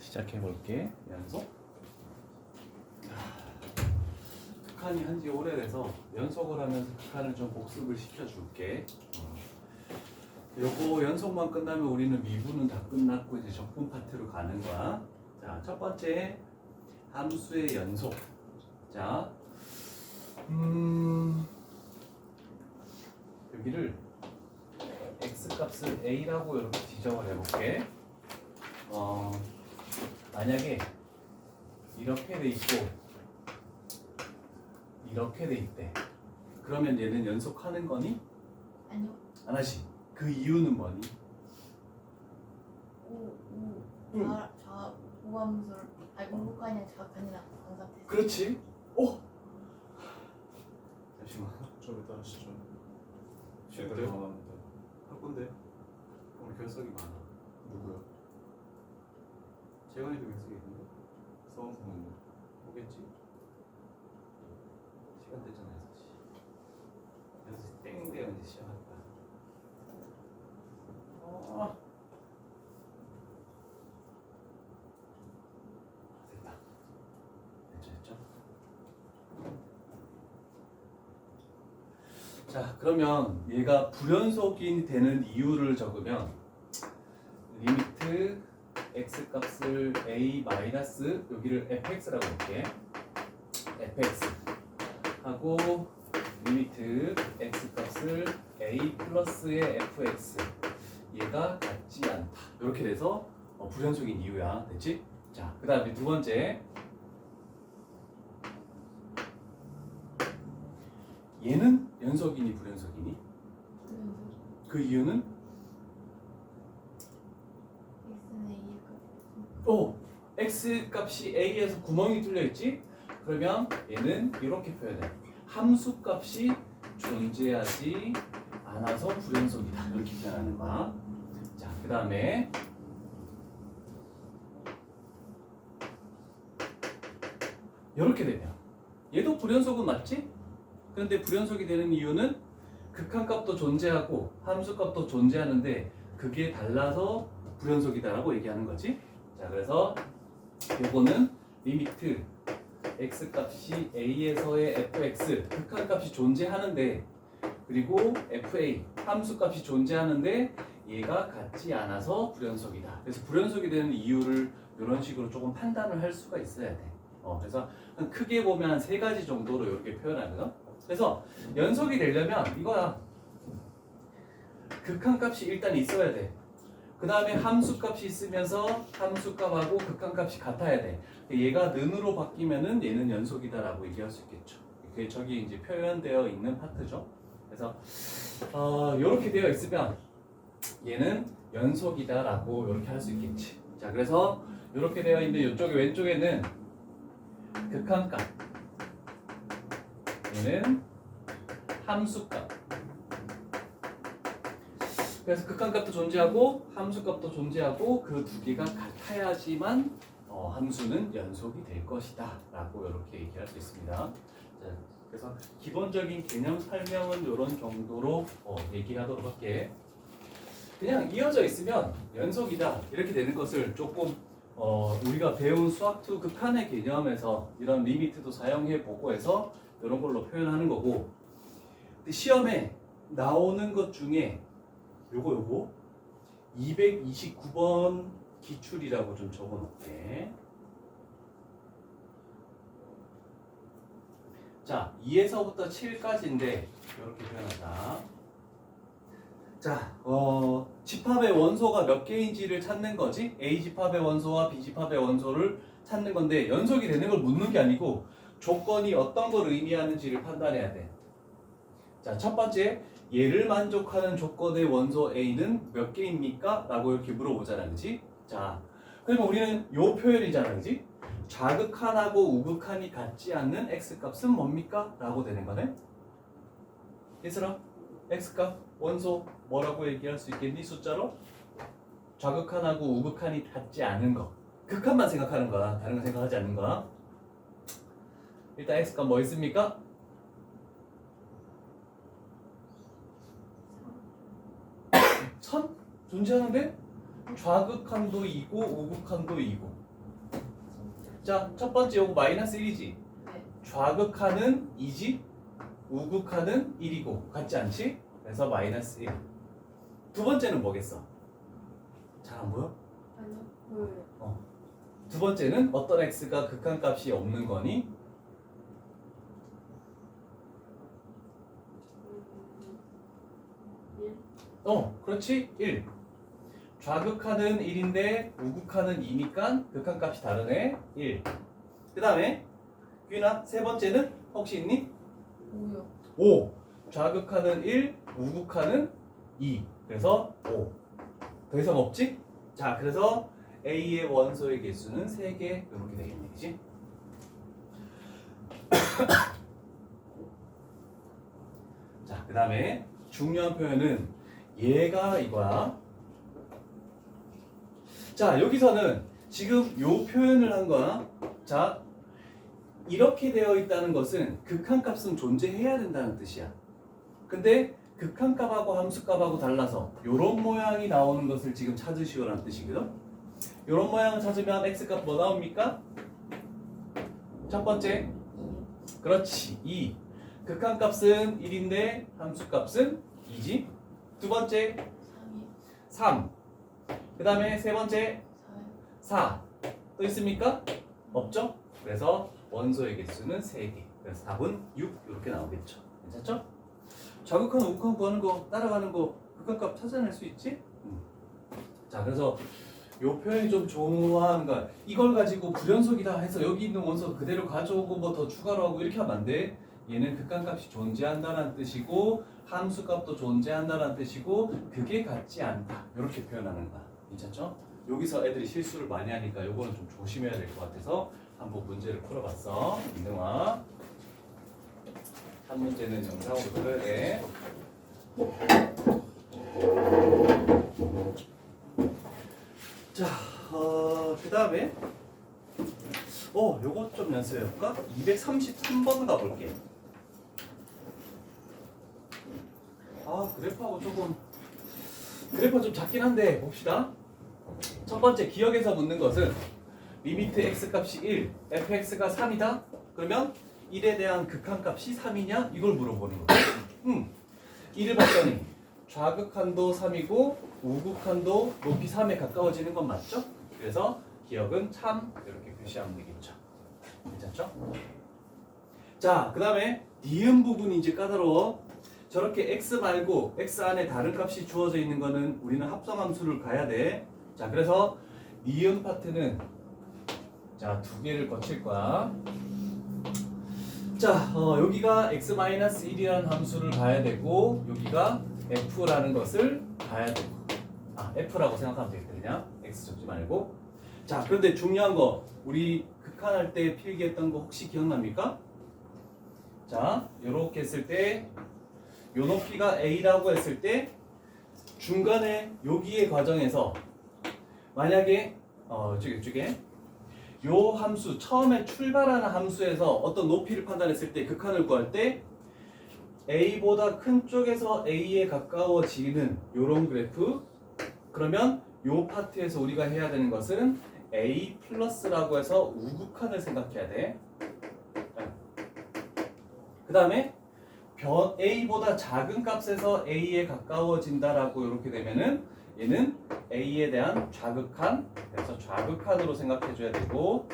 시작해 볼게. 연속. 극한이 한지 오래돼서 연속을 하면서 극한을 좀 복습을 시켜줄게. 요거 연속만 끝나면 우리는 미분은 다 끝났고 이제 적분 파트로 가는 거야. 자, 첫 번째 함수의 연속. 자, 여기를 x 값을 a라고 이렇게 지정을 해볼게. 만약에 이렇게 돼 있고 이렇게 돼 있대. 그러면 얘는 연속하는 거니? 아니요. 안 하지. 그 이유는 뭐니? 우함수를 아니 우북한이랑 자극한이랑 방사태. 그렇지. 오. 잠시만. 저기 따르시죠. 쟤들이 원합니다. 할 건데. 오늘 결석이 많아. 누구요? 재관이도 결석이 있는데. 서원성은 오겠지? 시간 되잖아 6시. 6시 땡 되면 이제 시작할 거야. 됐다. 됐죠? 자, 그러면 얘가 불연속이 되는 이유를 적으면 리미트 x 값을 a 마이너스 여기를 fx라고 볼게. fx 하고 리미트 x 값을 a 플러스의 fx 얘가 같지 않다. 이렇게 돼서 불연속인 이유야. 됐지? 자, 그 다음에 두 번째 얘는 연속이니 불연속이니? 그 이유는? x 값이 a에서 구멍이 뚫려 있지? 그러면 얘는 이렇게 표현해. 함수 값이 존재하지 않아서 불연속이다. 이렇게 표현하는 거야. 자, 그 다음에 이렇게 되면 얘도 불연속은 맞지? 그런데 불연속이 되는 이유는 극한값도 존재하고 함수값도 존재하는데 그게 달라서 불연속이다라고 얘기하는 거지. 자, 그래서 요거는 리미트 x 값이 a에서의 fx 극한값이 존재하는데 그리고 fa 함수값이 존재하는데 얘가 같지 않아서 불연속이다. 그래서 불연속이 되는 이유를 이런 식으로 조금 판단을 할 수가 있어야 돼. 그래서 크게 보면 한 3가지 정도로 이렇게 표현하거든. 그래서 연속이 되려면 이거야. 극한값이 일단 있어야 돼. 그 다음에 함수값이 있으면서 함수값하고 극한값이 같아야 돼. 얘가 는으로 바뀌면은 얘는 연속이다라고 얘기할 수 있겠죠. 그게 저기 이제 표현되어 있는 파트죠. 그래서 이렇게 되어 있으면 얘는 연속이다라고 이렇게 할 수 있겠지. 자, 그래서 이렇게 되어 있는 이쪽에 왼쪽에는 극한값, 얘는 함수값. 그래서 극한값도 존재하고 함수값도 존재하고 그 두 개가 같아야지만 함수는 연속이 될 것이다 라고 이렇게 얘기할 수 있습니다. 자, 그래서 기본적인 개념 설명은 이런 정도로 얘기하도록 할게. 그냥 이어져 있으면 연속이다 이렇게 되는 것을 조금 우리가 배운 수학2 극한의 개념에서 이런 리미트도 사용해 보고 해서 이런 걸로 표현하는 거고, 근데 시험에 나오는 것 중에 요거 229번 기출이라고 좀 적어 놓을게. 자, 2에서부터 7까지인데 이렇게 표현하자. 자, 집합의 원소가 몇 개인지를 찾는 거지. A 집합의 원소와 B 집합의 원소를 찾는 건데 연속이 되는 걸 묻는 게 아니고 조건이 어떤 걸 의미하는지를 판단해야 돼. 자, 첫 번째, 얘를 만족하는 조건의 원소 A는 몇 개입니까? 라고 이렇게 물어보잖아, 그지? 자, 그러면 우리는 요 표현이잖아, 그지? 좌극한하고 우극한이 같지 않는 x값은 뭡니까? 라고 되는 거네. 얘들아, x값, 원소 뭐라고 얘기할 수 있겠니? 숫자로? 좌극한하고 우극한이 같지 않은 거. 극한만 생각하는 거야. 다른 거 생각하지 않는 거야. 일단 x값 뭐 있습니까? 1000? 존재하는데 좌극한도 2고 우극한도 2고 자, 첫 번째 요거 마이너스 1이지. 네. 좌극하는 2지. 우극하는 1이고 같지 않지? 그래서 마이너스 1. 두 번째는 뭐겠어? 잘 안 보여? 아니요. 보여요. 두 번째는 어떤 x가 극한값이 없는 거니? 그렇지. 1. 좌극하는 1인데 우극하는 2니까 극한값이 다르네. 1. 그 다음에 규인아 세 번째는 혹시 있니? 5요. 5. 좌극하는 1, 우극하는 2. 그래서 5. 더 이상 없지? 자, 그래서 A의 원소의 개수는 3개 이렇게 되겠네, 그지? 자, 그 다음에 중요한 표현은 얘가 이거야. 자, 여기서는 지금 요 표현을 한 거야. 자, 이렇게 되어 있다는 것은 극한값은 존재해야 된다는 뜻이야. 근데 극한값하고 함수값하고 달라서 요런 모양이 나오는 것을 지금 찾으시오라는 뜻이거든. 요런 모양을 찾으면 x값 뭐 나옵니까? 첫 번째, 그렇지, 2. 극한값은 1인데 함수값은 2지. 두 번째, 3이 3. 그 다음에 세 번째, 4요. 4. 또 있습니까? 없죠? 그래서 원소의 개수는 3개. 그래서 답은 6 이렇게 나오겠죠. 괜찮죠? 좌극한 우극한 구하는 거 따라가는 거 극한값 찾아낼 수 있지? 자, 그래서 요 표현이 좀 좋아하는 거야. 이걸 가지고 불연속이다 해서 여기 있는 원소 그대로 가져오고 뭐 더 추가로 하고 이렇게 하면 안 돼. 얘는 극한값이 존재한다는 뜻이고 함수값도 존재한다는 뜻이고 그게 같지 않다. 이렇게 표현하는 거야. 괜찮죠? 여기서 애들이 실수를 많이 하니까 요거는 좀 조심해야 될 것 같아서 한번 문제를 풀어봤어. 민등아. 한 문제는 영상으로 풀어야 돼. 자, 그 다음에 요거 좀 연습해볼까? 233번 가볼게. 그래프가 좀 작긴 한데 봅시다. 첫 번째 기억에서 묻는 것은 리미트 x값이 1, fx가 3이다? 그러면 1에 대한 극한값이 3이냐? 이걸 물어보는 거야. 1을 봤더니 좌극한도 3이고 우극한도 높이 3에 가까워지는 건 맞죠? 그래서 기억은 참 이렇게 표시하면 되겠죠. 괜찮죠? 자, 그 다음에 니은 부분이 이제 까다로워. 저렇게 x 말고 x 안에 다른 값이 주어져 있는 거는 우리는 합성함수를 가야 돼. 자, 그래서 니은 파트는 자, 두 개를 거칠 거야. 자, 여기가 x-1이라는 함수를 가야 되고 여기가 f라는 것을 가야 되고 f라고 생각하면 되겠다. 그냥 x 적지 말고. 자, 그런데 중요한 거 우리 극한할 때 필기했던 거 혹시 기억납니까? 자, 요렇게 했을 때 요 높이가 a라고 했을 때 중간에 여기의 과정에서 만약에 이쪽에 요 함수 처음에 출발하는 함수에서 어떤 높이를 판단했을 때 극한을 구할 때 a보다 큰 쪽에서 a에 가까워지는 요런 그래프. 그러면 요 파트에서 우리가 해야 되는 것은 a 플러스라고 해서 우극한을 생각해야 돼. 그 다음에 a보다 작은 값에서 a에 가까워진다라고 이렇게 되면은 얘는 a에 대한 좌극한, 그래서 좌극한으로 생각해 줘야 되고,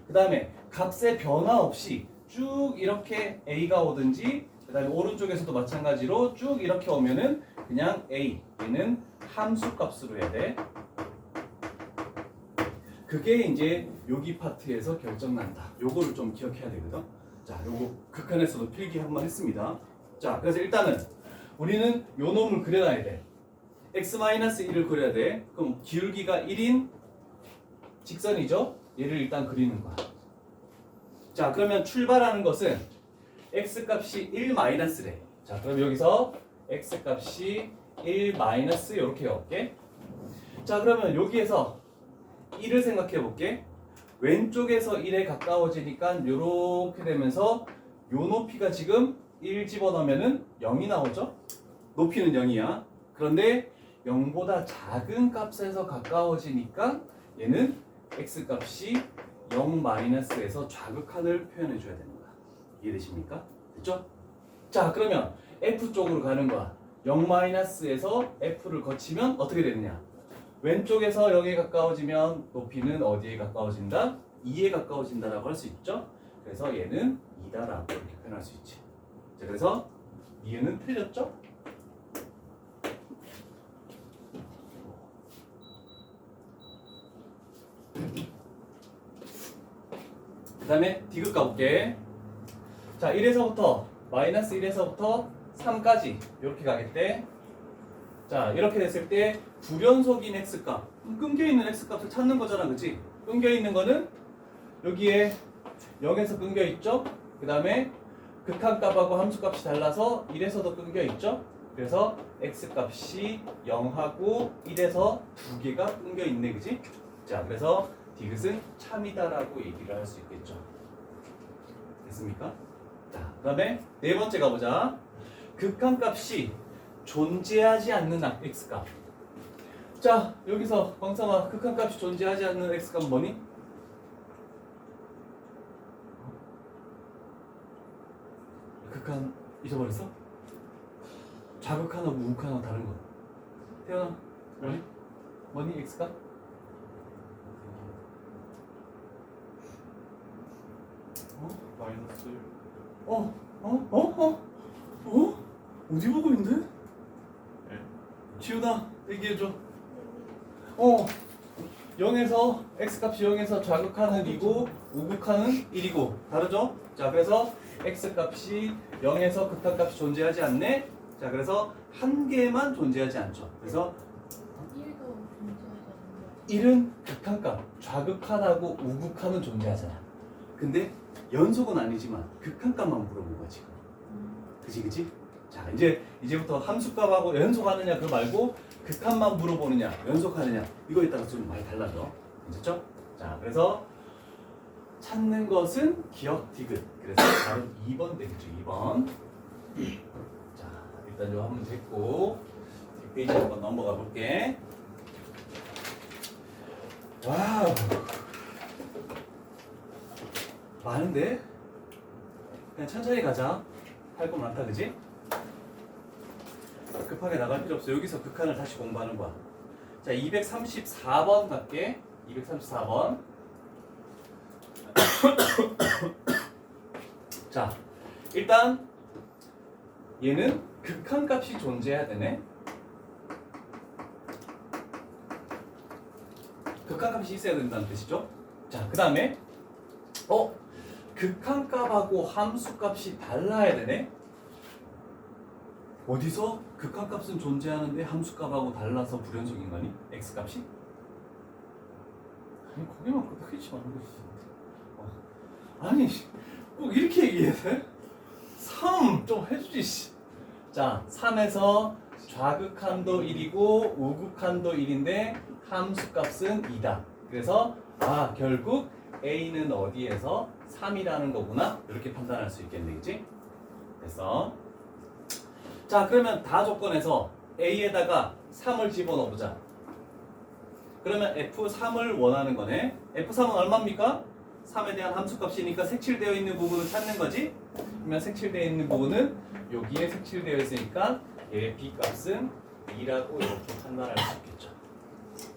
그 다음에 값의 변화 없이 쭉 이렇게 a가 오든지, 그 다음에 오른쪽에서도 마찬가지로 쭉 이렇게 오면은 그냥 a, 얘는 함수 값으로 해야 돼. 그게 이제 여기 파트에서 결정난다. 요거를 좀 기억해야 되거든. 자, 요거 극한에서도 필기 한번 했습니다. 자, 그래서 일단은 우리는 요 놈을 그려놔야 돼. x-1을 그려야 돼. 그럼 기울기가 1인 직선이죠? 얘를 일단 그리는 거야. 자, 그러면 출발하는 것은 x값이 1-래. 자, 그럼 여기서 x값이 1- 이렇게 해볼게. 자, 그러면 여기에서 1을 생각해 볼게. 왼쪽에서 1에 가까워지니까 이렇게 되면서 요 높이가 지금 1 집어넣으면은 0이 나오죠? 높이는 0이야. 그런데 0보다 작은 값에서 가까워지니까 얘는 x값이 0-에서 좌극한을 표현해 줘야 되는 거야. 이해되십니까? 됐죠? 자, 그러면 F 쪽으로 가는 거야. 0-에서 F를 거치면 어떻게 되느냐? 왼쪽에서 0에 가까워지면 높이는 어디에 가까워진다? 2에 가까워진다라고 할 수 있죠? 그래서 얘는 2다라고 이렇게 표현할 수 있지. 자, 그래서 니은은 틀렸죠? 그 다음에 디귿 가볼게. 자, 1에서부터 마이너스 1에서부터 3까지 이렇게 가겠대. 자, 이렇게 됐을 때 불연속인 x값, 끊겨있는 x값을 찾는 거잖아, 그치? 끊겨있는 거는 여기에 0에서 끊겨있죠? 그 다음에 극한값하고 함수값이 달라서 1에서도 끊겨있죠? 그래서 x값이 0하고 1에서 두 개가 끊겨있네, 그치? 자, 그래서 디귿은 참이다라고 얘기를 할 수 있겠죠. 됐습니까? 자, 그 다음에 네 번째 가보자. 극한값이 존재하지 않는 x값. 자, 여기서 광성아, 극한값이 존재하지 않는 x값은 뭐니? 극한 잊어버렸어? 좌극한하고 우극한하고 다른 거. 태연아, 뭐니? 뭐니 x값? 마이너스 1. 어디 보고 있는데? 네. 지훈아, 얘기해줘. 0에서 x값이 0에서 좌극하는 2고 우극하는 1이고 다르죠? 자, 그래서 x값이 0에서 극한값이 존재하지 않네. 자, 그래서 한 개만 존재하지 않죠. 그래서 1도 존재하지 않는 거. 1은 극한값, 좌극한하고 우극한은 존재하잖아. 근데 연속은 아니지만 극한값만 물어본 거야 지금. 그치? 자, 이제부터 함수값하고 연속하느냐 그거 말고 극한만 물어보느냐 연속하느냐 이거에 따라 좀 많이 달라져. 괜찮죠? 자, 그래서 찾는 것은 기억 디귿. 그래서 바로 2번 되겠죠. 2번. 자, 일단 요 한번 됐고 뒷페이지 한번 넘어가 볼게. 와우, 많은데? 그냥 천천히 가자. 할 거 많다, 그지? 급하게 나갈 필요 없어. 여기서 극한을 다시 공부하는 거야. 자, 234번 갈게. 234번. 자, 일단 얘는 극한값이 존재해야 되네. 극한값이 있어야 된다는 뜻이죠. 자, 그 다음에 극한값하고 함수값이 달라야 되네. 어디서 극한값은 존재하는데 함수값하고 달라서 불연속인 거니? x값이? 아니, 거기만 그렇게 흔히 많은 것이지. 아니, 꼭 이렇게 얘기해야 돼? 3 좀 해주지. 자, 3에서 좌극한도 1이고 우극한도 1인데 함수값은 2다. 그래서 결국 A는 어디에서 3이라는 거구나. 이렇게 판단할 수 있겠네, 그치? 됐어. 자, 그러면 다 조건에서 A에다가 3을 집어넣어보자. 그러면 F3을 원하는 거네. F3은 얼마입니까? 3에 대한 함수값이니까 색칠되어 있는 부분을 찾는 거지. 그러면 색칠되어 있는 부분은 여기에 색칠되어 있으니까 얘의 B값은 2라고 이렇게 판단할 수 있겠죠.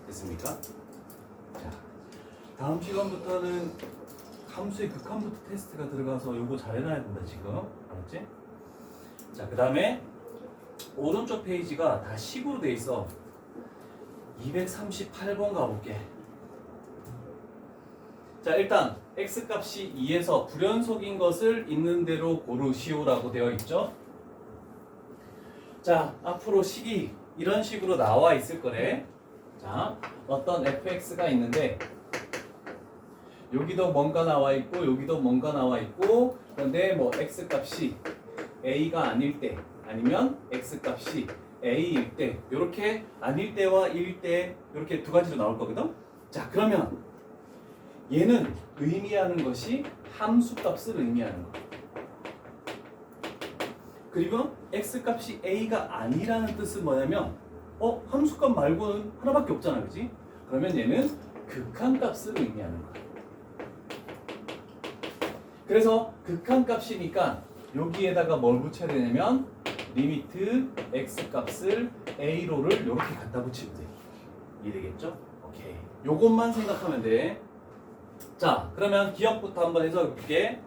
됐습니까? 자, 다음 시간부터는 함수의 극한부터 테스트가 들어가서 요거 잘 해놔야 된다 지금. 알았지? 자, 그 다음에 오른쪽 페이지가 다 식으로 돼 있어. 238번 가볼게. 자, 일단 x값이 2에서 불연속인 것을 있는 대로 고르시오라고 되어 있죠. 자, 앞으로 식이 이런 식으로 나와 있을 거래. 자, 어떤 fx가 있는데 여기도 뭔가 나와 있고 여기도 뭔가 나와 있고, 그런데 뭐 x값이 a가 아닐 때 아니면 x값이 a일 때, 이렇게 아닐 때와 일 때 이렇게 두 가지로 나올 거거든. 자, 그러면 얘는 의미하는 것이 함수값을 의미하는 거. 그리고 x값이 a가 아니라는 뜻은 뭐냐면 함수값 말고는 하나밖에 없잖아, 그렇지? 그러면 얘는 극한값을 의미하는 거야. 그래서 극한값이니까 여기에다가 뭘 붙여야 되냐면 리미트 x 값을 a로를 이렇게 갖다 붙이면 돼. 이해되겠죠? 오케이. 요것만 생각하면 돼. 자, 그러면 기억부터 한번 해서 볼게.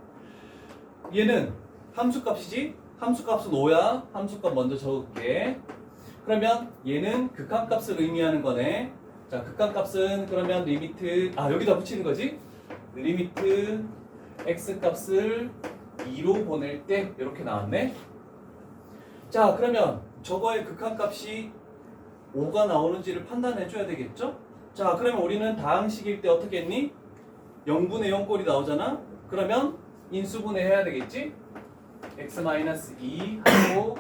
얘는 함수값이지? 함수값은 5야. 함수값 먼저 적을게. 그러면 얘는 극한값을 의미하는 거네. 자, 극한값은 그러면 리미트 여기다 붙이는 거지? 리미트 x 값을 2로 보낼 때 이렇게 나왔네. 자, 그러면 저거의 극한값이 5가 나오는지를 판단해 줘야 되겠죠? 자, 그러면 우리는 다항식일 때 어떻게 했니? 0분의 0꼴이 나오잖아? 그러면 인수분해 해야 되겠지? x-2 하고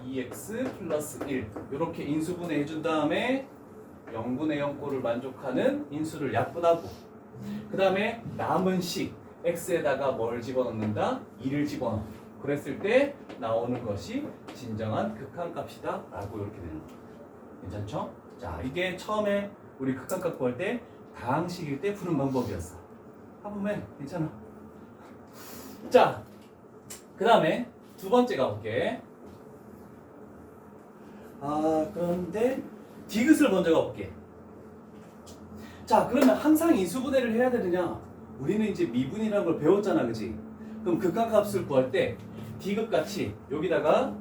2x 플러스 1 이렇게 인수분해 해준 다음에 0분의 0꼴을 만족하는 인수를 약분하고 그 다음에 남은 식 x에다가 뭘 집어넣는다? 2를 집어넣어. 그랬을 때 나오는 것이 진정한 극한값이다 라고 이렇게 되는 거야. 괜찮죠? 자, 이게 처음에 우리 극한값 구할 때 다항식일 때 푸는 방법이었어. 해보면 괜찮아. 자, 그 다음에 두 번째 가볼게. 그런데 디귿을 먼저 가볼게. 자, 그러면 항상 인수분해를 해야 되느냐? 우리는 이제 미분이라는 걸 배웠잖아, 그지? 그럼 극한값을 구할 때 디귿같이 여기다가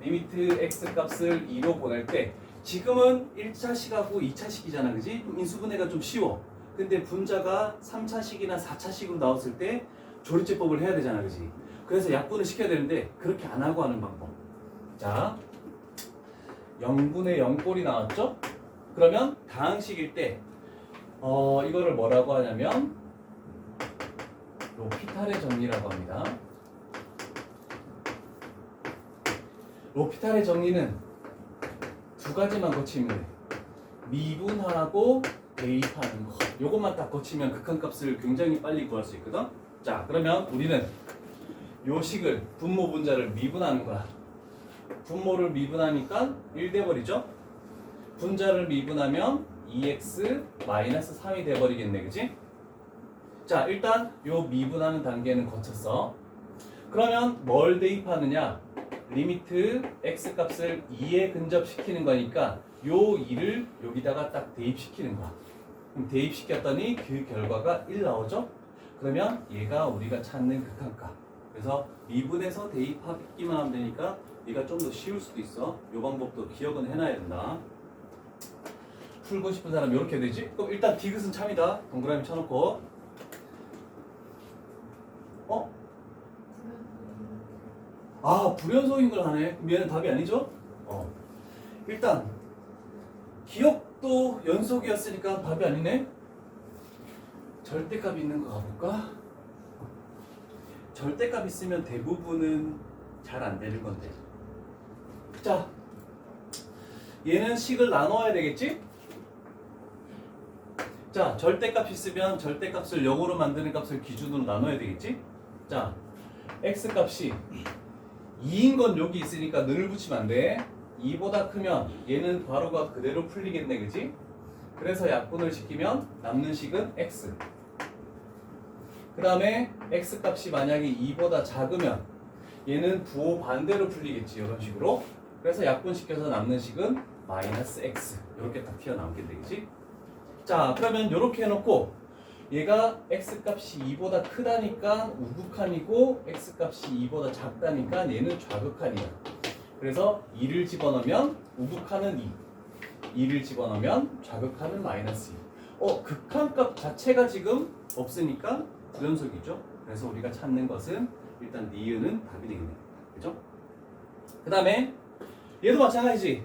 리미트 x 값을 2로 보낼 때 지금은 1차식하고 2차식이잖아, 그지? 그럼 인수분해가 좀 쉬워. 근데 분자가 3차식이나 4차식으로 나왔을 때 조리제법을 해야 되잖아, 그지? 그래서 약분을 시켜야 되는데 그렇게 안 하고 하는 방법. 자, 0분의 0꼴이 나왔죠? 그러면 다항식일 때 이거를 뭐라고 하냐면 로피탈의 정리라고 합니다. 로피탈의 정리는 두 가지만 거치면 돼. 미분하고 대입하는 거. 요것만 딱 거치면 극한값을 굉장히 빨리 구할 수 있거든. 자, 그러면 우리는 요 식을 분모 분자를 미분하는 거야. 분모를 미분하니까 1 돼버리죠. 분자를 미분하면 2x-3이 돼버리겠네, 그지? 자, 일단 요 미분하는 단계는 거쳤어. 그러면 뭘 대입하느냐? 리미트 x 값을 2에 근접시키는 거니까 요 2를 여기다가 딱 대입시키는 거야. 그럼 대입시켰더니 그 결과가 1 나오죠? 그러면 얘가 우리가 찾는 극한값. 그래서 미분해서 대입하기만 하면 되니까 얘가 좀 더 쉬울 수도 있어. 요 방법도 기억은 해놔야 된다. 풀고 싶은 사람 이렇게 되지? 그럼 일단 디귿은 참이다. 동그라미 쳐놓고. 불연속인 걸 하네. 그럼 얘는 답이 아니죠? 일단 기억도 연속이었으니까 답이 아니네. 절대값이 있는 거 가볼까? 절대값 있으면 대부분은 잘 안 되는 건데. 자, 얘는 식을 나눠야 되겠지? 자, 절대값 있으면 절대값을 0으로 만드는 값을 기준으로 나눠야 되겠지? 자, x값이 2인 건 여기 있으니까 늘을 붙이면 안 돼. 2보다 크면 얘는 괄호가 그대로 풀리겠네, 그지? 그래서 약분을 시키면 남는 식은 x. 그 다음에 x값이 만약에 2보다 작으면 얘는 부호 반대로 풀리겠지, 이런 식으로. 그래서 약분시켜서 남는 식은 마이너스 x. 이렇게 딱 튀어나오겠네, 그지? 자, 그러면 이렇게 해놓고 얘가 x값이 2보다 크다니까 우극한이고 x값이 2보다 작다니까 얘는 좌극한이야. 그래서 2를 집어넣으면 우극한은 2, 2를 집어넣으면 좌극한은 마이너스 2. 극한값 자체가 지금 없으니까 불연속이죠. 그래서 우리가 찾는 것은 일단 니은은 답이 되겠네요. 그죠? 그 다음에 얘도 마찬가지지.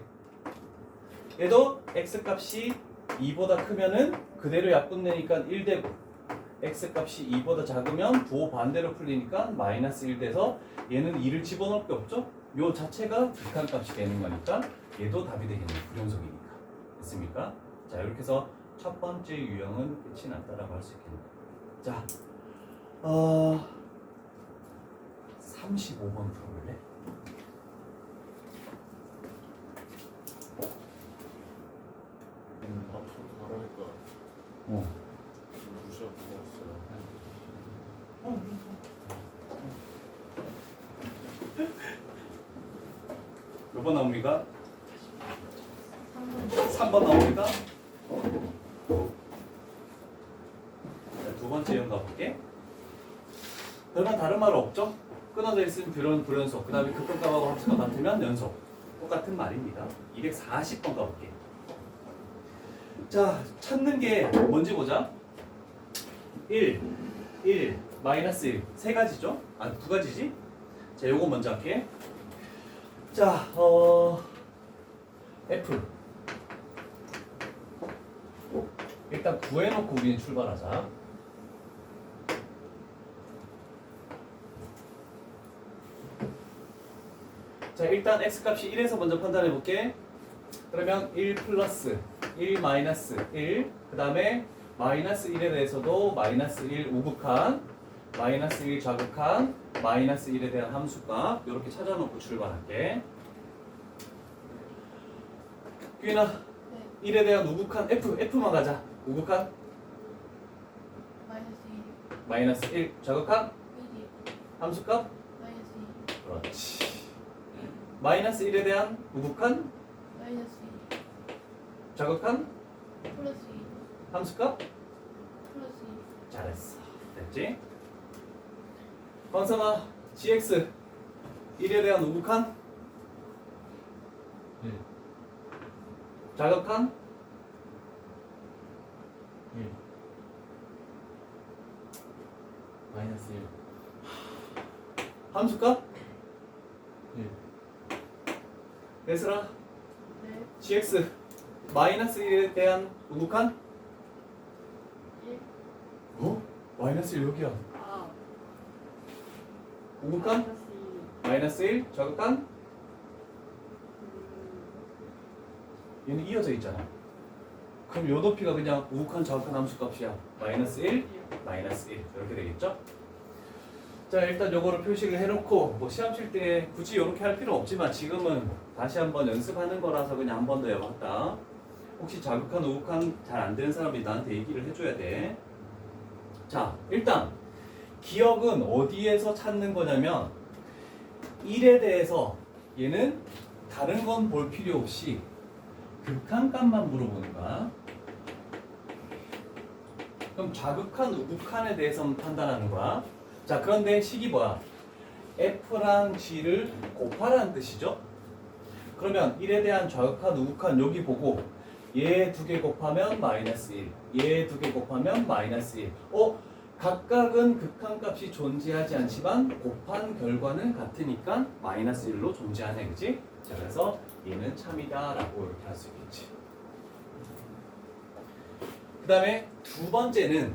얘도 x값이 2보다 크면은 그대로 약분되니까 1 되고 x값이 2보다 작으면 부호 반대로 풀리니까 마이너스 1 돼서 얘는 2를 집어넣을 게 없죠? 요 자체가 극한값이 되는 거니까 얘도 답이 되겠네요. 불연속이니까. 됐습니까? 자, 이렇게 해서 첫 번째 유형은 끝이 났다라고 할 수 있겠네요. 자, 35번 풀어볼래? 앞으로 말하니까 무시하고 있어요. 번 나옵니까? 3번. 3번 나옵니까? 자, 두 번째 형 가볼게. 별반 다른 말 없죠? 끊어져 있으면 불연속, 그 다음에 급변값하고 합수가 같으면 연속. 똑같은 말입니다. 240번 가볼게. 자, 찾는 게 뭔지 보자. 1, 마이너스 1. 세 가지죠? 아, 두 가지지? 자, 요거 먼저 할게. 자, F. 일단 구해놓고 우리는 출발하자. 자, 일단 x값이 1에서 먼저 판단해 볼게. 그러면 1 플러스 1 마이너스 1, 그 다음에 마이너스 1에 대해서도 마이너스 1 우극한, 마이너스 1 좌극한, 마이너스 1에 대한 함수값 이렇게 찾아놓고 출발할게. 규인아, 네. 1에 대한 우극한 F만 가자. 우극한 마이너스 1. 마이너스 1, 좌극한 1이. 함수값 마이너스 2. 그렇지. 마이너스 1에 대한 우극한 마이너스 2. 좌극한 플러스 2. 함수값 플러스 2. 잘했어. 됐지? 건성아, gx 1에 대한 우극한 1. 좌극한 1. 마이너스 1. 함수값 1. 얘들아, 네. gx 마이너스 1에 대한 우극한 1. 어? 마이너스 1 여기야. 아. 우극한 마이너스 2. 마이너스 1, 좌극한 얘는 이어져 있잖아. 그럼 요 높이가 그냥 우극한 좌극한 함수값이야. 마이너스 1, 마이너스 1 이렇게 되겠죠? 자, 일단 요거를 표식을 해놓고 뭐 시험 칠 때 굳이 이렇게 할 필요 없지만 지금은 다시 한번 연습하는 거라서 그냥 한 번 더 해봤다. 혹시 좌극한 우극한 잘 안 되는 사람이 나한테 얘기를 해줘야 돼. 자, 일단 기억은 어디에서 찾는 거냐면 1에 대해서 얘는 다른 건 볼 필요 없이 극한값만 물어보는 거야. 그럼 좌극한 우극한에 대해서만 판단하는 거야. 자, 그런데 식이 뭐야? F랑 G를 곱하라는 뜻이죠? 그러면 1에 대한 좌극한 우극한 여기 보고 얘 두 개 곱하면 마이너스 1, 얘 두 개 곱하면 마이너스 1. 각각은 극한값이 존재하지 않지만 곱한 결과는 같으니까 마이너스 1로 존재하네, 그치? 자, 그래서 얘는 참이다 라고 이렇게 할 수 있겠지. 그 다음에 두 번째는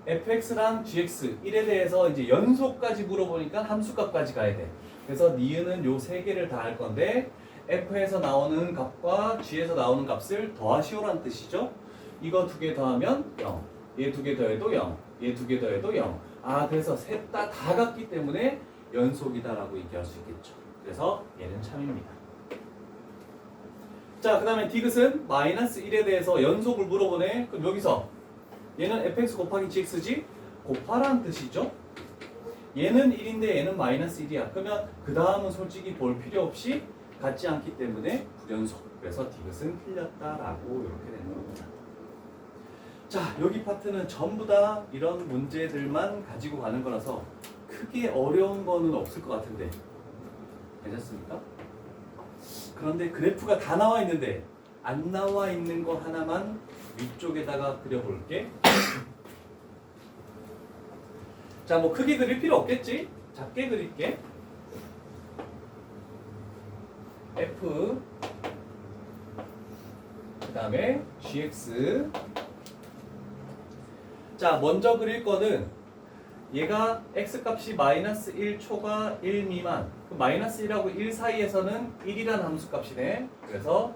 fx랑 gx 1에 대해서 이제 연속까지 물어보니까 함수값까지 가야 돼. 그래서 니은은 요 세 개를 다 할 건데 f에서 나오는 값과 g에서 나오는 값을 더하시오라는 뜻이죠. 이거 두 개 더하면 0, 얘 두 개 더해도 0, 얘 두 개 더해도 0. 아, 그래서 셋 다 같기 때문에 연속이다라고 얘기할 수 있겠죠. 그래서 얘는 참입니다. 자, 그 다음에 디귿은 마이너스 1에 대해서 연속을 물어보네. 그럼 여기서 얘는 fx 곱하기 gx지? 곱하라는 뜻이죠. 얘는 1인데 얘는 마이너스 1이야. 그러면 그 다음은 솔직히 볼 필요 없이 같지 않기 때문에 불연속. 그래서 디귿은 틀렸다라고 이렇게 되는 겁니다. 자, 여기 파트는 전부 다 이런 문제들만 가지고 가는 거라서 크게 어려운 거는 없을 것 같은데 괜찮습니까? 그런데 그래프가 다 나와 있는데 안 나와 있는 거 하나만 위쪽에다가 그려볼게. 자, 뭐 크게 그릴 필요 없겠지? 작게 그릴게. F 그 다음에 GX. 자, 먼저 그릴 거는 얘가 x값이 마이너스 1 초과 1 미만, 마이너스 1하고 1 사이에서는 1이라는 함수값이네. 그래서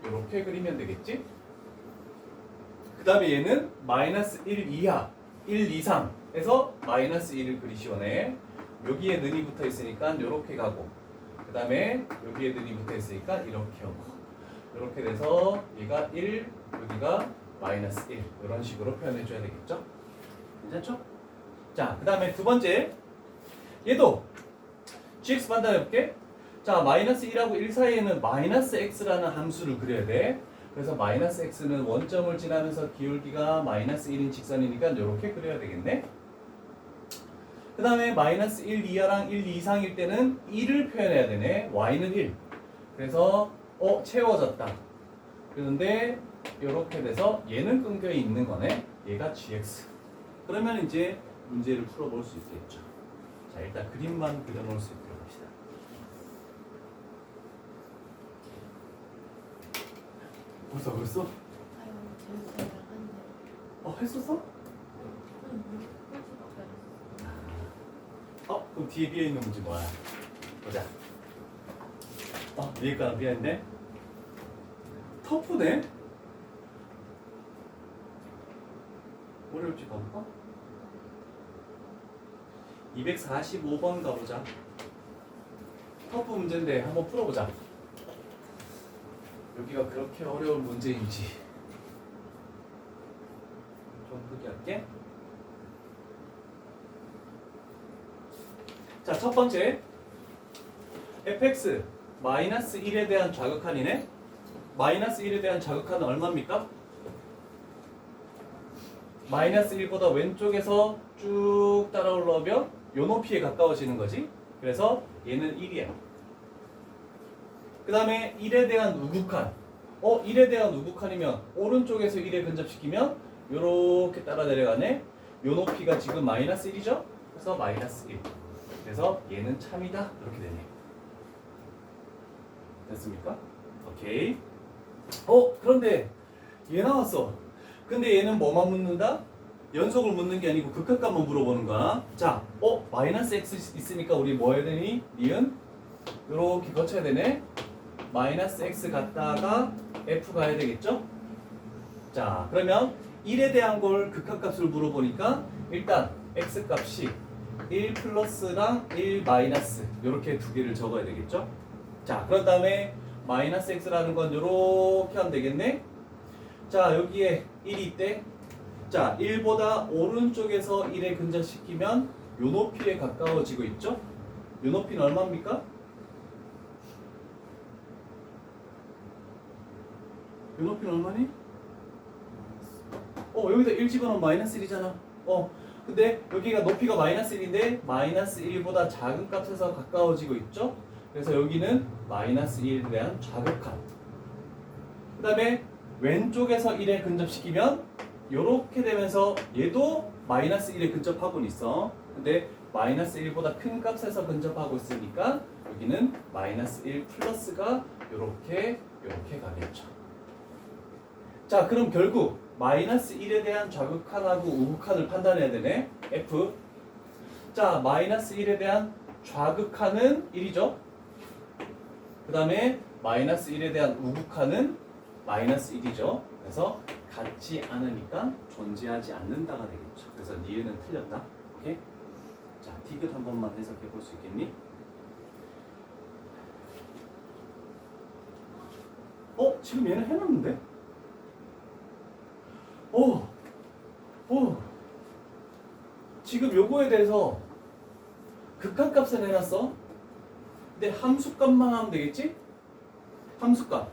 이렇게 그리면 되겠지? 그 다음에 얘는 마이너스 1 이하, 1 이상에서 마이너스 1을 그리시오네. 여기에 는이 붙어 있으니까 이렇게 가고, 그 다음에 여기에 는이 붙어 있으니까 이렇게 오고, 이렇게 돼서 얘가 1, 여기가 마이너스 1 이런 식으로 표현해 줘야 되겠죠? 괜찮죠? 자, 그 다음에 두 번째 얘도 gx 판단해 볼게. 자, 마이너스 1하고 1 사이에는 마이너스 x라는 함수를 그려야 돼. 그래서 마이너스 x는 원점을 지나면서 기울기가 마이너스 1인 직선이니까 이렇게 그려야 되겠네. 그 다음에 마이너스 1 이하랑 1 이상일 때는 1을 표현해야 되네. y는 1. 그래서 채워졌다. 그런데 이렇게 돼서 얘는 끊겨 있는 거네. 얘가 gx. 그러면 이제 문제를 풀어볼 수 있겠죠. 자, 일단 그림만 그려놓을 수 있도록 합시다. 벌써? 아유 재밌어요 한데. 했었어? 그럼 뒤에 비어있는 문제 뭐야? 보자. 위에 거랑 비어있네? 터프네? 어려울지 가볼까? 245번 가보자. 터프 문제인데 한번 풀어보자. 여기가 그렇게 어려운 문제인지. 좀 크게 할게. 자, 첫 번째 fx 마이너스 1에 대한 좌극한이네. 마이너스 1에 대한 좌극한은 얼마입니까? 마이너스 1보다 왼쪽에서 쭉 따라 올라오면 요 높이에 가까워지는 거지. 그래서 얘는 1이야. 그 다음에 1에 대한 우극한. 1에 대한 우극한이면 오른쪽에서 1에 근접시키면 요렇게 따라 내려가네. 요 높이가 지금 마이너스 1이죠? 그래서 마이너스 1. 그래서 얘는 참이다. 이렇게 되네. 됐습니까? 오케이. 그런데 얘 나왔어. 근데 얘는 뭐만 묻는다? 연속을 묻는 게 아니고 극한값만 물어보는 거야. 자, 마이너스 x 있으니까 우리 뭐 해야 되니? 니은 요렇게 거쳐야 되네. 마이너스 x 갔다가 f 가야 되겠죠? 자, 그러면 1에 대한 걸 극한값을 물어보니까 일단 x 값이 1 플러스랑 1 마이너스 요렇게 두 개를 적어야 되겠죠? 자, 그런 다음에 마이너스 x라는 건 요렇게 하면 되겠네? 자, 여기에 1이 있대. 자, 1보다 오른쪽에서 1에 근접시키면 요 높이에 가까워지고 있죠? 요 높이는 얼마입니까? 요 높이는 얼마니? 여기다 1 집어넣으면 마이너스 1이잖아. 근데 여기가 높이가 마이너스 1인데 마이너스 1보다 작은 값에서 가까워지고 있죠? 그래서 여기는 마이너스 1에 대한 좌극한. 그 다음에 왼쪽에서 1에 근접시키면 요렇게 되면서 얘도 마이너스 1에 근접하고는 있어. 근데 마이너스 1보다 큰 값에서 근접하고 있으니까 여기는 마이너스 1 플러스가 요렇게 가겠죠. 자, 그럼 결국 마이너스 1에 대한 좌극한하고 우극한을 판단해야 되네. F. 자, 마이너스 1에 대한 좌극한은 1이죠. 그 다음에 마이너스 1에 대한 우극한은 마이너스 1이죠. 그래서 같지 않으니까 존재하지 않는다가 되겠죠. 그래서 니은은 틀렸다. 오케이? 자, 디귿 한 번만 해석해 볼 수 있겠니? 지금 얘는 해놨는데? 지금 요거에 대해서 극한값을 해놨어. 근데 함수값만 하면 되겠지? 함수값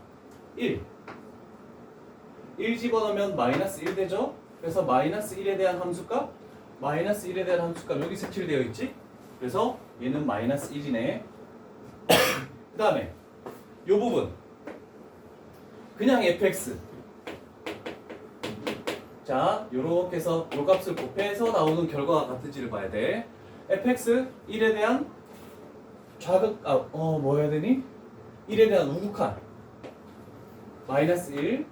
1 집어넣으면 마이너스 1 되죠? 그래서 마이너스 1에 대한 함수값 마이너스 1에 대한 함수값 여기 색칠되어 있지? 그래서 얘는 마이너스 1이네. 그 다음에 요 부분 그냥 fx. 자, 요렇게 해서 요 값을 곱해서 나오는 결과가 같은지를 봐야 돼. fx 1에 대한 뭐 해야 되니? 1에 대한 우극한 마이너스 1.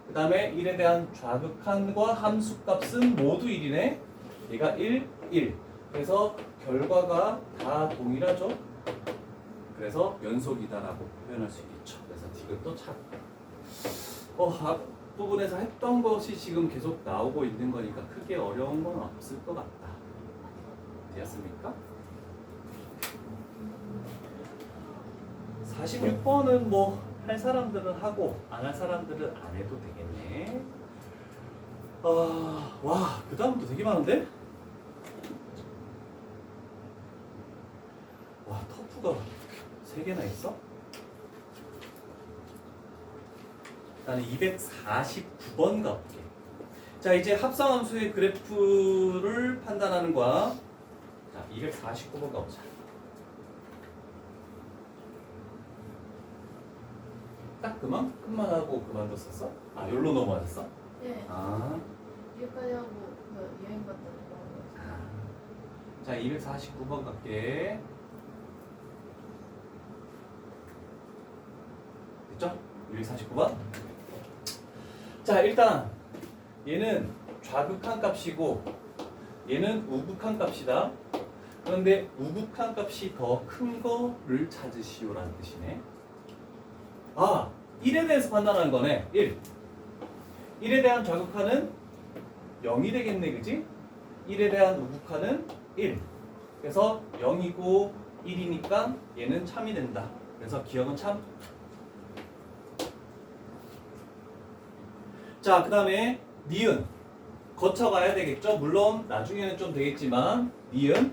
그 다음에 1에 대한 좌극한과 함수값은 모두 1이네. 얘가 1, 1. 그래서 결과가 다 동일하죠. 그래서 연속이다라고 표현할 수 있겠죠. 그래서 디귿도 참. 앞부분에서 했던 것이 지금 계속 나오고 있는 거니까 크게 어려운 건 없을 것 같다. 되었습니까? 46번은 뭐 할 사람들은 하고 안 할 사람들은 안 해도 되겠네. 와, 그 다음부터 되게 많은데? 와, 터프가 3개나 있어? 나는 249번 가볼게. 자, 이제 합성함수의 그래프를 판단하는 거야. 자, 249번 가보자. 딱 끝만 하고 그만뒀었어? 아, 여기로 넘어왔어? 네. 아, 여기까지 하고 그 여행 갔다 들어간 거였어요. 자, 249번 갈게. 됐죠? 249번. 자, 일단 얘는 좌극한 값이고 얘는 우극한 값이다. 그런데 우극한 값이 더 큰 거를 찾으시오라는 뜻이네. 아, 1에 대해서 판단하는 거네. 1. 1에 대한 좌극한은 0이 되겠네, 그지? 1에 대한 우극한은 1. 그래서 0이고 1이니까 얘는 참이 된다. 그래서 기억은 참. 자, 그 다음에 니은 거쳐가야 되겠죠? 물론 나중에는 좀 되겠지만 니은.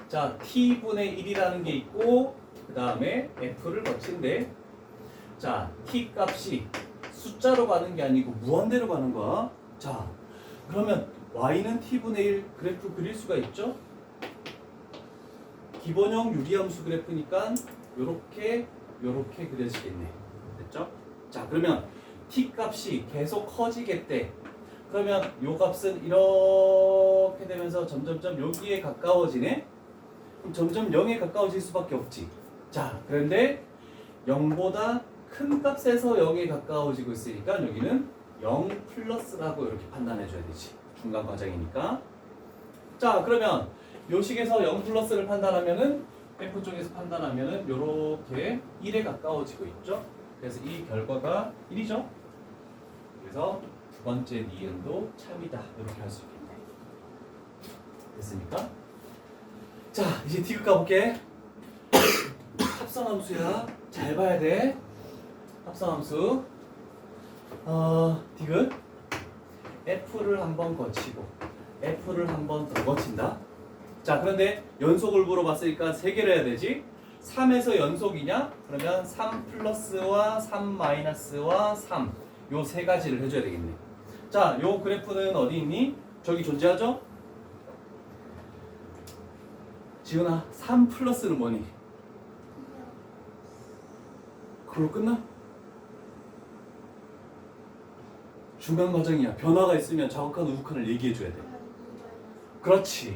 자, t분의 1이라는 게 있고 그 다음에 f를 거친대. 자, t 값이 숫자로 가는 게 아니고 무한대로 가는 거야. 자, 그러면 y는 t분의 1 그래프 그릴 수가 있죠? 기본형 유리함수 그래프니까 요렇게 그려지겠네. 됐죠? 자, 그러면 t 값이 계속 커지겠대. 그러면 요 값은 이렇게 되면서 점점점 여기에 가까워지네. 그럼 점점 0에 가까워질 수밖에 없지. 자, 그런데 0보다 큰 값에서 0에 가까워지고 있으니까 여기는 0 플러스라고 이렇게 판단해 줘야 되지. 중간 과정이니까. 자, 그러면 요 식에서 0 플러스를 판단하면은 F 쪽에서 판단하면은 요렇게 1에 가까워지고 있죠. 그래서 이 결과가 1이죠. 그래서 두 번째 니은도 참이다. 이렇게 할 수 있겠네. 됐습니까? 자, 이제 디귿 가볼게. 합성함수야. 잘 봐야 돼. 합성함수. 디귿. F를 한번 거치고 F를 한번 더 거친다. 자, 그런데 연속을 물어봤으니까 3개를 해야 되지. 3에서 연속이냐? 그러면 3 플러스와 3 마이너스와 3 요 세 가지를 해줘야 되겠네. 자, 요 그래프는 어디 있니? 저기 존재하죠? 지훈아, 3 플러스는 뭐니? 그걸로 끝나? 중간 과정이야. 변화가 있으면 좌극한 우극한을 얘기해줘야 돼. 그렇지.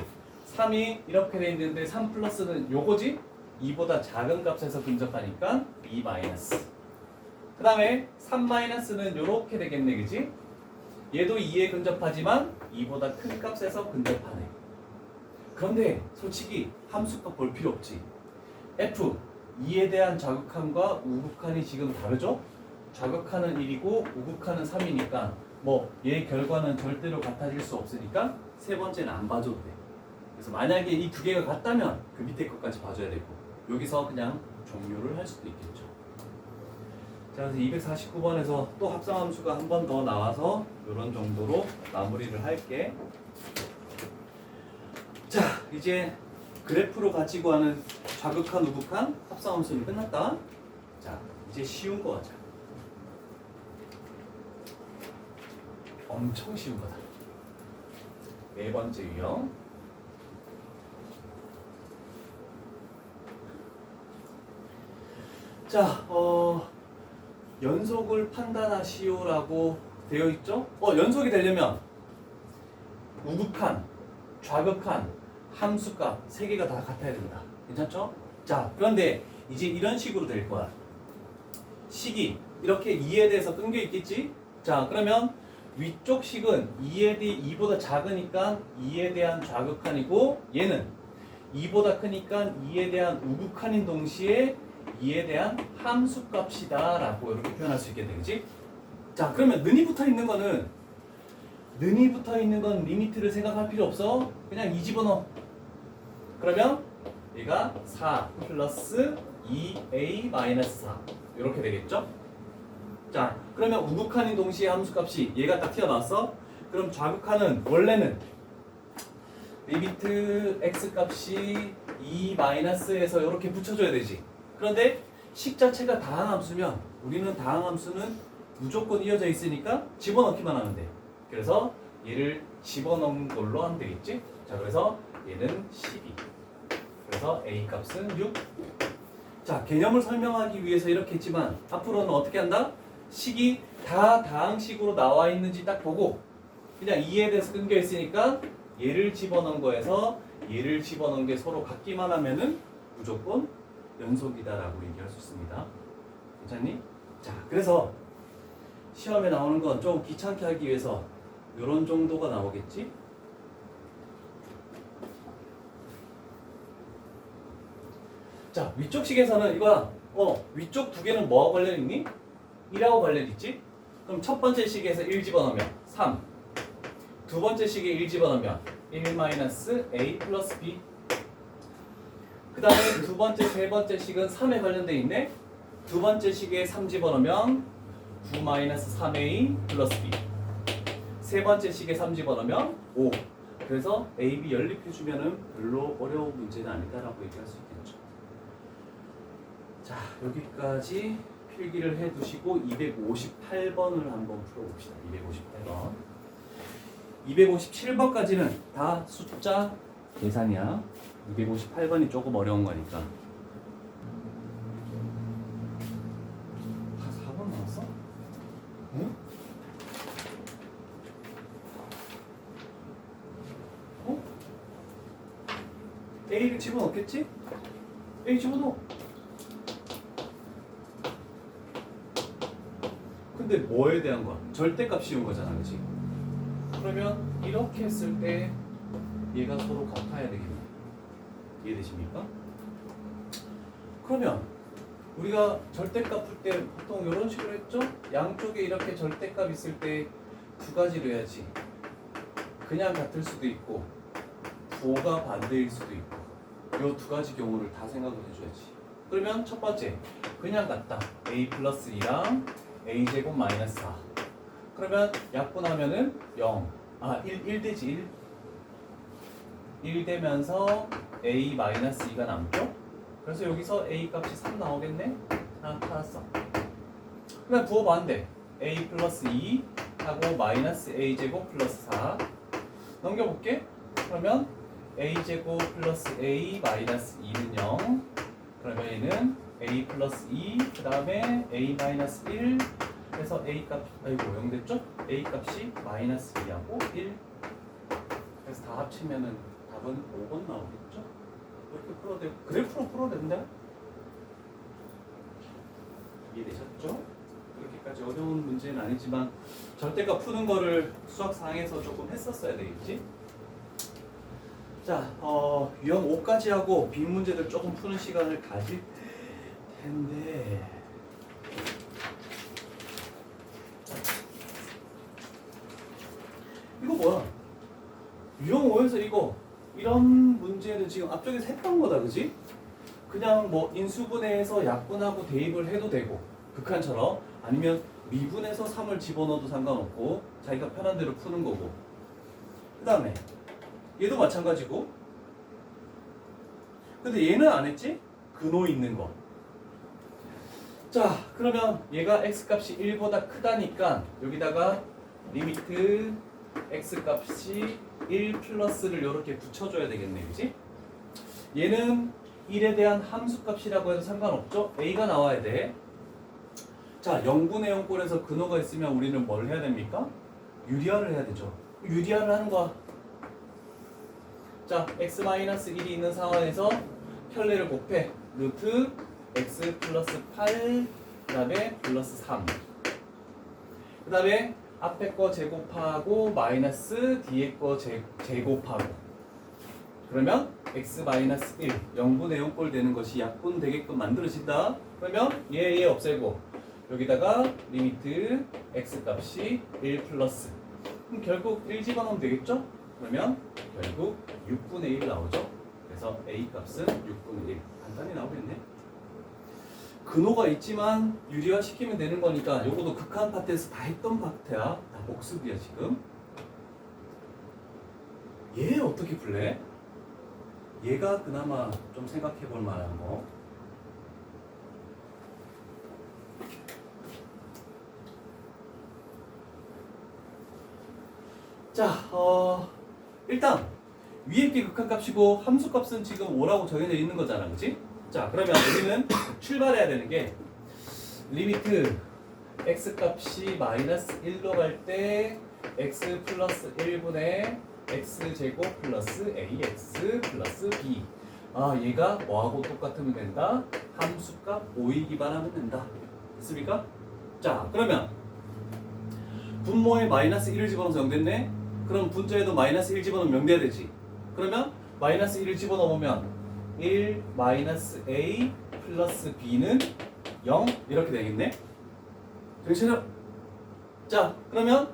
3이 이렇게 돼 있는데 3 플러스는 요거지? 2보다 작은 값에서 근접하니까 2 마이너스. 그 다음에 3 마이너스는 요렇게 되겠네, 그지? 얘도 2에 근접하지만 2보다 큰 값에서 근접하네. 그런데 솔직히 함수값 볼 필요 없지. F 2에 대한 좌극한과 우극한이 지금 다르죠? 좌극한은 1이고 우극한은 3이니까 뭐 얘 결과는 절대로 같아질 수 없으니까 세 번째는 안 봐줘도 돼. 그래서 만약에 이 두 개가 같다면 그 밑에 것까지 봐줘야 되고 여기서 그냥 종료를 할 수도 있겠죠. 자, 그래서 249번에서 또 합성함수가 한 번 더 나와서 이런 정도로 마무리를 할게. 자, 이제 그래프로 가지고 하는 좌극한, 우극한 합성함수는 끝났다. 자, 이제 쉬운 거 하자. 엄청 쉬운 거다. 네 번째 유형. 자, 연속을 판단하시오라고 되어 있죠? 연속이 되려면 우극한, 좌극한, 함수값 3개가 다 같아야 된다. 괜찮죠? 자, 그런데 이제 이런 식으로 될 거야. 식이 이렇게 2에 대해서 끊겨 있겠지? 자, 그러면 위쪽 식은 2보다 작으니까 2에 대한 좌극한이고 얘는 2보다 크니까 2에 대한 우극한인 동시에 2에 대한 함수값이다 라고 이렇게 표현할 수 있게 되겠지? 자, 그러면 는이 붙어 있는 거는 리미트를 생각할 필요 없어. 그냥 2 집어넣어. 그러면 얘가 4 플러스 2a 마이너스 4 이렇게 되겠죠? 자, 그러면 우극한인 동시에 함수값이 얘가 딱 튀어나왔어. 그럼 좌극한은 원래는 리미트 x 값이 2-에서 이렇게 붙여줘야 되지. 그런데 식 자체가 다항함수면 우리는 다항함수는 무조건 이어져 있으니까 집어넣기만 하면 돼. 그래서 얘를 집어넣은 걸로 하면 되겠지? 자, 그래서 얘는 12. 그래서 a 값은 6. 자, 개념을 설명하기 위해서 이렇게 했지만 앞으로는 어떻게 한다? 식이 다 다항식으로 나와 있는지 딱 보고 그냥 2에 대해서 끊겨 있으니까 얘를 집어넣은 거에서 얘를 집어넣은 게 서로 같기만 하면은 무조건 연속이다라고 얘기할 수 있습니다. 괜찮니? 자, 그래서 시험에 나오는 건 좀 귀찮게 하기 위해서 이런 정도가 나오겠지? 자, 위쪽 식에서는 이거 위쪽 두 개는 뭐하고 관련 있니? 1하고 관련 있지? 그럼 첫 번째 식에서 1 집어넣으면 3. 두 번째 식에 1 집어넣으면 1-a 플러스 b. 그 다음에 두 번째, 세 번째 식은 3에 관련돼 있네. 두 번째 식에 3 집어넣으면 9-3a 플러스 b. 세 번째 식에 3 집어넣으면 5. 그래서 a, b 연립해주면은 별로 어려운 문제는 아니다라고 얘기할 수 있겠죠. 자, 여기까지 필기를 해두시고 258번을 한번 풀어봅시다. 258번. 257번까지는 다 숫자 계산이야. 258번이 조금 어려운 거니까. 다 4번 나왔어? 응? A를 집어넣겠지? A 집어넣어. 근데 뭐에 대한 거야? 절대값 씌운 거잖아, 그치? 그러면 이렇게 했을 때 얘가 서로 같아야 되겠네. 이해되십니까? 그러면 우리가 절대값 풀 때 보통 이런 식으로 했죠? 양쪽에 이렇게 절대값 있을 때 두 가지로 해야지. 그냥 같을 수도 있고 부호가 반대일 수도 있고 이 두 가지 경우를 다 생각을 해줘야지. 그러면 첫 번째 그냥 같다. a 플러스 2랑 a 제곱 마이너스 4. 그러면 약분하면은 0. 1 되지. 1 되면서 a 마이너스 2가 남죠? 그래서 여기서 a 값이 3 나오겠네? 찾았어. 그다음 부호 반대. a 플러스 2 하고 마이너스 a 제곱 플러스 4. 넘겨볼게. 그러면 a 제곱 플러스 a 마이너스 2는 0. 그러면 얘는 a 플러스 2 그 다음에 a 마이너스 1 해서 a 값 0 됐죠? a 값이 마이너스 2하고 1. 그래서 다 합치면은 답은 5번 나오겠죠? 이렇게 풀어도 되고 그래프로 풀어도 된다. 이해되셨죠? 그렇게까지 어려운 문제는 아니지만 절대값 푸는 거를 수학상에서 조금 했었어야 되겠지? 자, 유형 5까지 하고 빈 문제들 조금 푸는 시간을 가질 텐데 이거 뭐야? 유형 5에서 이런 문제는 지금 앞쪽에서 했던 거다, 그지? 그냥 뭐 인수분해해서 약분하고 대입을 해도 되고 극한처럼 아니면 미분해서 3을 집어넣어도 상관없고 자기가 편한 대로 푸는 거고 그 다음에 얘도 마찬가지고 근데 얘는 안 했지? 근호 있는 거. 자, 그러면 얘가 x값이 1보다 크다니까 여기다가 리미트 x값이 1 플러스를 이렇게 붙여줘야 되겠네, 그지? 얘는 1에 대한 함수값이라고 해도 상관없죠? a가 나와야 돼. 자, 0분의 0꼴에서 근호가 있으면 우리는 뭘 해야 됩니까? 유리화를 해야 되죠. 유리화를 하는 거야. 자, x-1이 있는 상황에서 편례를 곱해. 루트 x 플러스 8 그 다음에 플러스 3 그 다음에 앞에 거 제곱하고 마이너스 뒤에 거 제곱하고 그러면 x-1 0분의 0꼴 되는 것이 약분 되게끔 만들어진다. 그러면 얘 없애고 여기다가 리미트 x 값이 1 플러스 그럼 결국 1 집어넣으면 되겠죠? 그러면 결국 6분의 1 나오죠? 그래서 a 값은 6분의 1 간단히 나오겠네. 근호가 있지만 유리화 시키면 되는 거니까 요것도 극한 파트에서 다 했던 파트야. 다 복습이야 지금. 얘 어떻게 풀래? 얘가 그나마 좀 생각해 볼 만한 거. 자, 일단 위에 게 극한값이고 함수값은 지금 5라고 정해져 있는 거잖아, 그치? 자, 그러면 우리는 출발해야 되는 게 리미트 x값이 마이너스 1로 갈 때 x 플러스 1분의 x제곱 플러스 ax 플러스 b. 아, 얘가 뭐하고 똑같으면 된다? 함수값 5이기만 하면 된다. 됐습니까? 자, 그러면 분모에 마이너스 1을 집어넣어서 0 됐네? 그럼 분자에도 마이너스 1 집어넣으면 0 돼야 되지. 그러면 마이너스 1을 집어넣으면 1 마이너스 a 플러스 b는 0 이렇게 되겠네? 정신을. 자, 그러면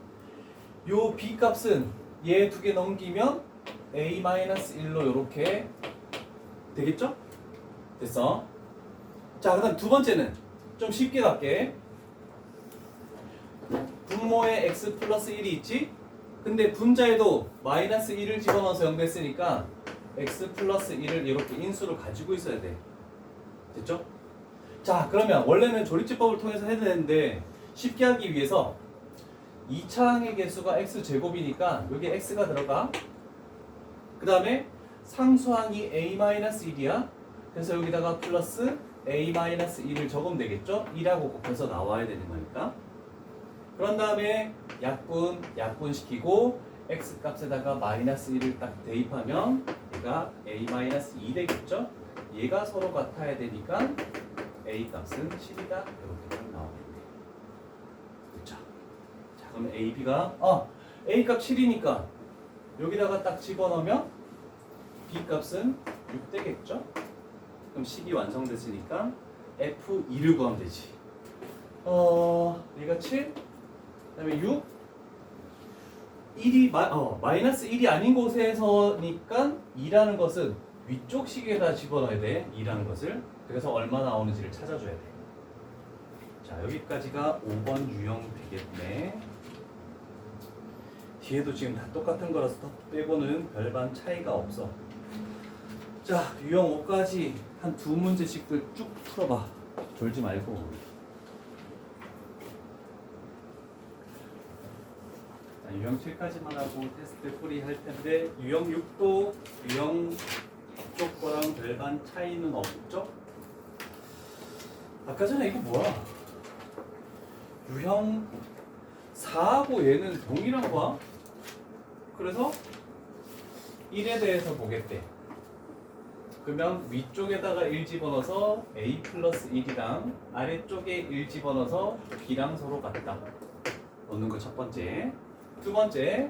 요 b 값은 얘 두 개 넘기면 a 마이너스 1로 이렇게 되겠죠? 됐어. 자, 그다음 두 번째는 좀 쉽게 갈게. 분모에 x 플러스 1이 있지? 근데 분자에도 마이너스 1을 집어넣어서 0 됐으니까 x 플러스 1을 이렇게 인수로 가지고 있어야 돼. 됐죠? 자, 그러면 원래는 조립제법을 통해서 해야 되는데 쉽게 하기 위해서 2차항의 개수가 x제곱이니까 여기 x가 들어가. 그 다음에 상수항이 a-1이야. 그래서 여기다가 플러스 a-1을 적으면 되겠죠? 2라고 곱해서 나와야 되는 거니까. 그런 다음에 약분시키고 x 값에다가 마이너스 1을 딱 대입하면 얘가 a-2 되겠죠? 얘가 서로 같아야 되니까 a 값은 10이다. 이렇게 나오겠네. 그렇죠? 자, 그럼 a, b가 a 값 7이니까 여기다가 딱 집어넣으면 b 값은 6 되겠죠? 그럼 10이 완성됐으니까 f2를 구하면 되지. 얘가 7, 그다음에 6, 1이 마이너스 1이 아닌 곳에서니까 2라는 것은 위쪽 식에다 집어넣어야 돼. 2라는 것을. 그래서 얼마 나오는지를 찾아줘야 돼. 자, 여기까지가 5번 유형 되겠네. 뒤에도 지금 다 똑같은 거라서 빼고는 별반 차이가 없어. 자, 유형 5까지 한 두 문제씩들 쭉 풀어봐. 졸지 말고. 자, 유형 7까지만 하고 테스트 풀이 할 텐데 유형 6도 유형 쪽 거랑 별반 차이는 없죠? 아까 전에 이거 뭐야? 유형 4하고 얘는 동일한 거야? 그래서 1에 대해서 보겠대. 그러면 위쪽에다가 1 집어넣어서 a 플러스 1이랑 아래쪽에 1 집어넣어서 b랑 서로 같다. 넣는 거 첫 번째. 두 번째,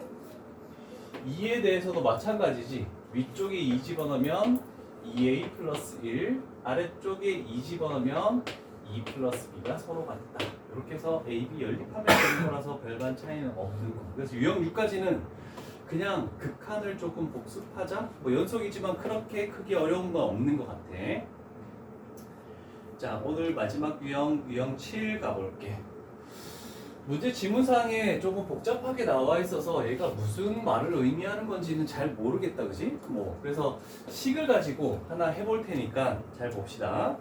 2에 대해서도 마찬가지지. 위쪽에 2 집어넣으면 2a 플러스 1, 아래쪽에 2 집어넣으면 2 플러스 b가 서로 같다. 이렇게 해서 a, b 연립하면 되는 거라서 별반 차이는 없는 거. 그래서 유형 6까지는 그냥 극한을 조금 복습하자. 뭐 연속이지만 그렇게 크게 어려운 건 없는 것 같아. 자, 오늘 마지막 유형 7 가볼게. 문제 지문상에 조금 복잡하게 나와 있어서 얘가 무슨 말을 의미하는 건지는 잘 모르겠다, 그지? 뭐 그래서 식을 가지고 하나 해볼 테니까 잘 봅시다.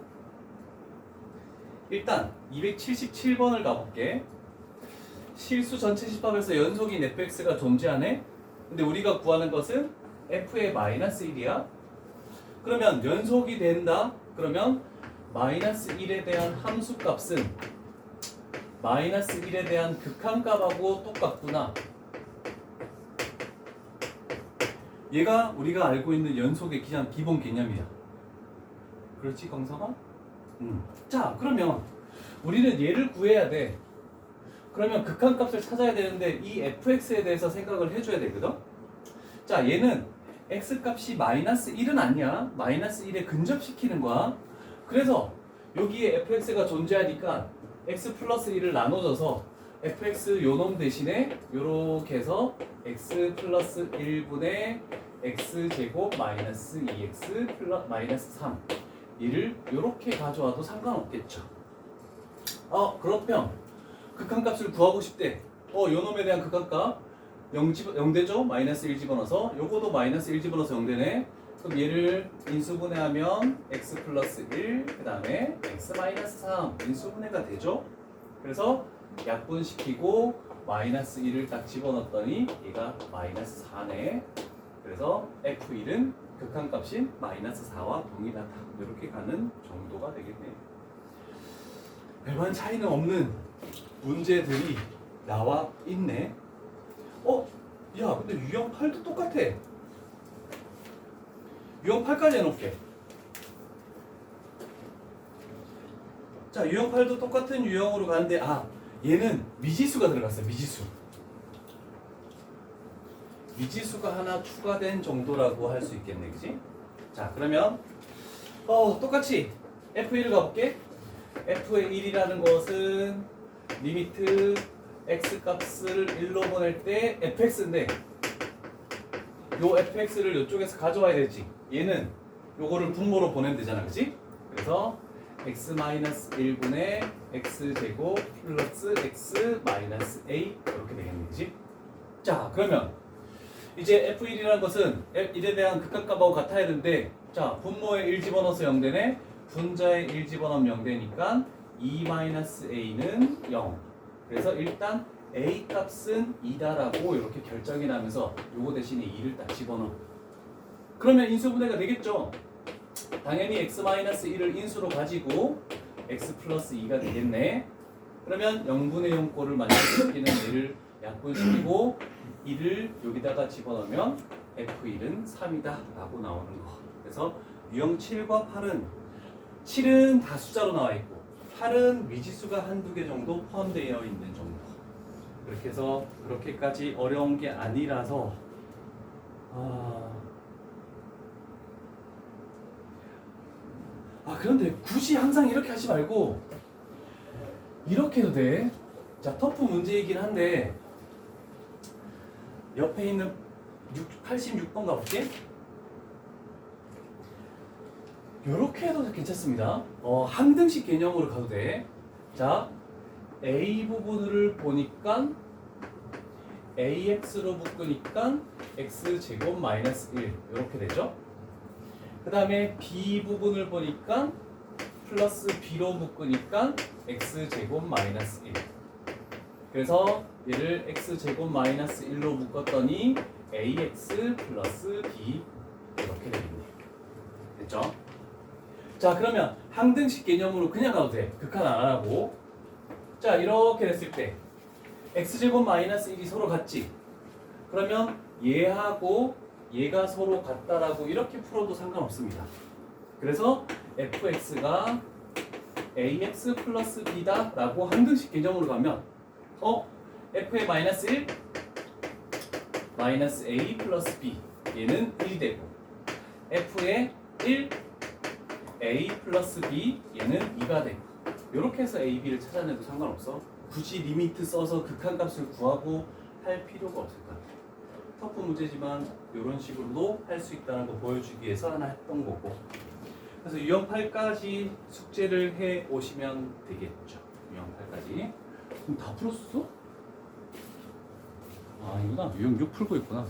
일단 277번을 가볼게. 실수 전체 집합에서 연속인 fx가 존재하네. 근데 우리가 구하는 것은 f의 마이너스 1이야. 그러면 연속이 된다. 그러면 마이너스 1에 대한 함수값은 마이너스 1에 대한 극한값하고 똑같구나. 얘가 우리가 알고 있는 연속의 그냥 기본 개념이야. 그렇지, 강성아? 자, 그러면 우리는 얘를 구해야 돼. 그러면 극한값을 찾아야 되는데 이 fx에 대해서 생각을 해줘야 되거든. 자, 얘는 x값이 마이너스 1은 아니야. 마이너스 1에 근접시키는 거야. 그래서 여기에 fx가 존재하니까 x 플러스 1을 나눠줘서 fx 요놈 대신에 요렇게 해서 x 플러스 1분의 x제곱 마이너스 2x 플러스 마이너스 3 얘를 요렇게 가져와도 상관없겠죠. 그러면 극한값을 구하고 싶대. 요놈에 대한 극한값 0대죠? 마이너스 1 집어넣어서 요거도 마이너스 1 집어넣어서 0되네. 그럼 얘를 인수분해하면 x 플러스 1, 그 다음에 x 마이너스 3 인수분해가 되죠? 그래서 약분시키고 마이너스 1을 딱 집어넣었더니 얘가 마이너스 4네. 그래서 f1은 극한값인 마이너스 4와 동일하다. 이렇게 가는 정도가 되겠네요. 별반 차이는 없는 문제들이 나와 있네. 야, 근데 유형 8도 똑같아. 유형 8까지 해놓을게. 자, 유형 8도 똑같은 유형으로 가는데, 얘는 미지수가 들어갔어요. 미지수가 하나 추가된 정도라고 할 수 있겠네, 그지? 자, 그러면 똑같이 F1을 가볼게. F의 1이라는 것은 리미트 x 값을 1로 보낼 때 fx인데 요 fx를 이쪽에서 가져와야 되지. 얘는 요거를 분모로 보내면 되잖아, 그치? 그래서 x-1분의 x제곱 플러스 x-a 이렇게 되겠네, 그치? 자, 그러면 이제 f1이라는 것은 1에 대한 극한값하고 같아야 되는데, 자, 분모에 1 집어넣어서 0되네. 분자에 1 집어넣으면 0되니까 2-a는 0. 그래서 일단 a 값은 2다라고 이렇게 결정이 나면서 요거 대신에 2를 딱 집어넣어. 그러면 인수분해가 되겠죠? 당연히 x-1을 인수로 가지고 x 플러스 2가 되겠네. 그러면 0분의 0꼴을 만들어주기는 얘를 약분시키고 2를 여기다가 집어넣으면 f1은 3이다 라고 나오는 거. 그래서 유형 7과 7은 다 숫자로 나와 있고 8은 미지수가 한두 개 정도 포함되어 있는 정도. 그렇게 해서 그렇게까지 어려운 게 아니라서 그런데 굳이 항상 이렇게 하지 말고 이렇게 해도 돼. 자, 터프 문제이긴 한데 옆에 있는 86번 가볼게. 요렇게 해도 괜찮습니다. 항등식 개념으로 가도 돼. 자, A 부분을 보니까 AX로 묶으니까 X제곱 마이너스 1 이렇게 되죠. 그 다음에 B 부분을 보니까 플러스 B로 묶으니까 X제곱 마이너스 1. 그래서 얘를 X제곱 마이너스 1로 묶었더니 AX 플러스 B 이렇게 되겠네요. 됐죠? 자, 그러면 항등식 개념으로 그냥 가도 돼. 극한 안 하고. 자, 이렇게 됐을 때 x제곱 마이너스 1이 서로 같지? 그러면 얘하고 얘가 서로 같다라고 이렇게 풀어도 상관없습니다. 그래서 fx가 ax 플러스 b다 라고 항등식 개념으로 가면 f의 마이너스 1 마이너스 a 플러스 b 얘는 1이 되고 f의 1 a 플러스 b 얘는 2가 되고 이렇게 해서 a, b를 찾아내도 상관없어. 굳이 리미트 써서 극한값을 구하고 할 필요가 없을 것 같아. 터프 문제지만 이런 식으로도 할 수 있다는 거 보여주기 위해서 하나 했던 거고. 그래서 유형 8까지 숙제를 해 오시면 되겠죠. 유형 8까지. 그럼 다 풀었어? 아니구나. 유형 6 풀고 있구나.